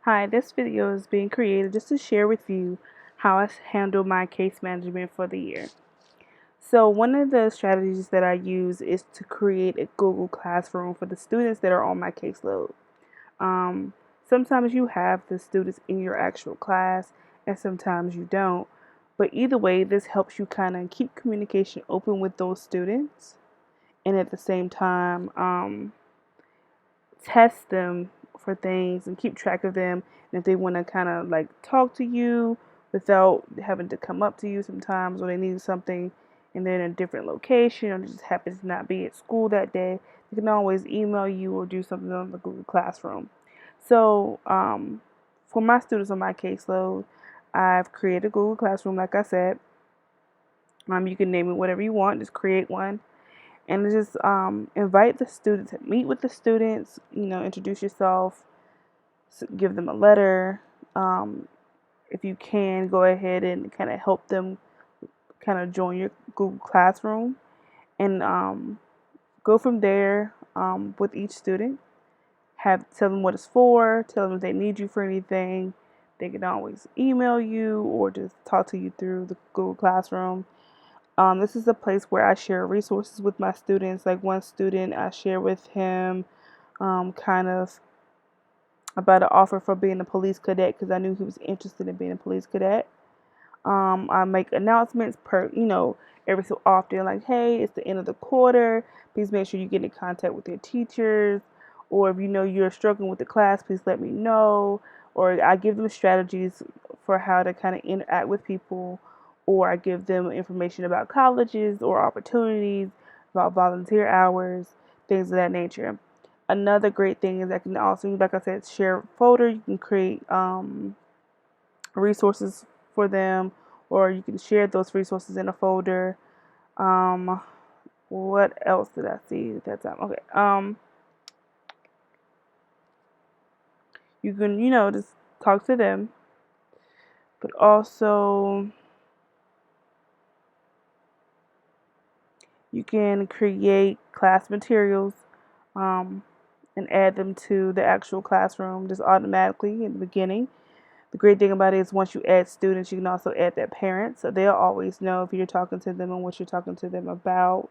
Hi, this video is being created just to share with you how I handle my case management for the year. So one of the strategies that I use is to create a Google Classroom for the students that are on my caseload. Um, Sometimes you have the students in your actual class and sometimes you don't. But either way, this helps you kind of keep communication open with those students and at the same time test them for things and keep track of them. And if they want to kind of like talk to you without having to come up to you sometimes, or they need something and they're in a different location, or just happens to not be at school that day, they can always email you or do something on the Google Classroom. So, for my students on my caseload, I've created a Google Classroom, like I said. You can name it whatever you want, just create one and just invite the students, meet with the students, introduce yourself, give them a letter. Um, if you can, go ahead and kind of help them kind of join your Google Classroom and go from there with each student. Tell them what it's for, tell them if they need you for anything. They can always email you or just talk to you through the Google Classroom. This is a place where I share resources with my students. Like one student, I share with him kind of about an offer for being a police cadet because I knew he was interested in being a police cadet. I make announcements every so often, like, hey, it's the end of the quarter. Please make sure you get in contact with your teachers. Or if you know you're struggling with the class, please let me know. Or I give them strategies for how to kind of interact with people. Or I give them information about colleges or opportunities, about volunteer hours, things of that nature. Another great thing is I can also, like I said, share a folder. You can create resources for them, or you can share those resources in a folder. Um, what else did I see at that time? Okay. You can, just talk to them, but also you can create class materials um, and add them to the actual classroom just automatically in the beginning. The great thing about it is once you add students, you can also add their parents, so they'll always know if you're talking to them and what you're talking to them about.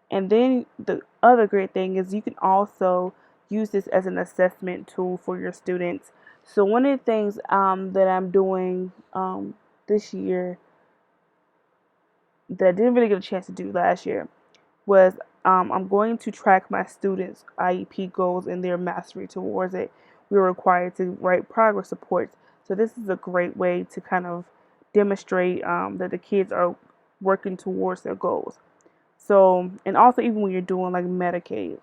And then the other great thing is you can also use this as an assessment tool for your students. So one of the things that I'm doing this year that I didn't really get a chance to do last year was I'm going to track my students' IEP goals and their mastery towards it. We were required to write progress reports. So this is a great way to kind of demonstrate that the kids are working towards their goals. So, and also even when you're doing like Medicaid.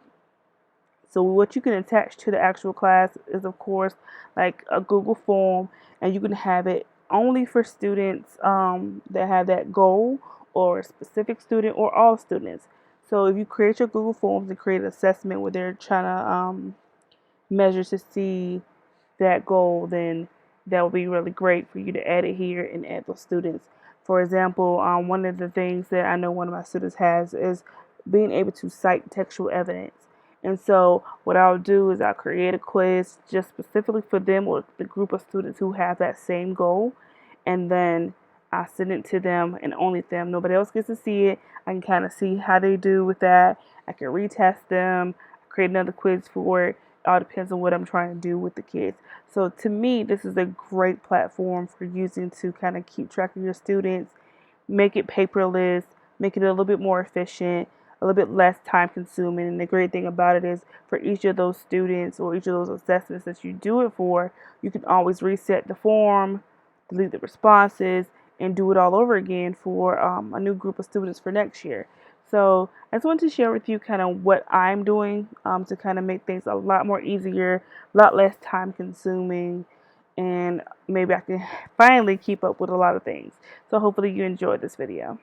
So what you can attach to the actual class is of course like a Google form, and you can have it only for students that have that goal, or a specific student, or all students. So if you create your Google Forms and create an assessment where they're trying to measure to see that goal, then that would be really great for you to add it here and add those students. For example, one of the things that I know one of my students has is being able to cite textual evidence. And so what I'll do is I'll create a quiz just specifically for them or the group of students who have that same goal. And then I send it to them and only them. Nobody else gets to see it. I can kind of see how they do with that. I can retest them, create another quiz for it. It all depends on what I'm trying to do with the kids. So to me, this is a great platform for using to kind of keep track of your students, make it paperless, make it a little bit more efficient, a little bit less time consuming. And the great thing about it is for each of those students or each of those assessments that you do it for, you can always reset the form, delete the responses, and do it all over again for a new group of students for next year. So I just wanted to share with you kind of what I'm doing to kind of make things a lot more easier, a lot less time consuming, and maybe I can finally keep up with a lot of things. So hopefully you enjoyed this video.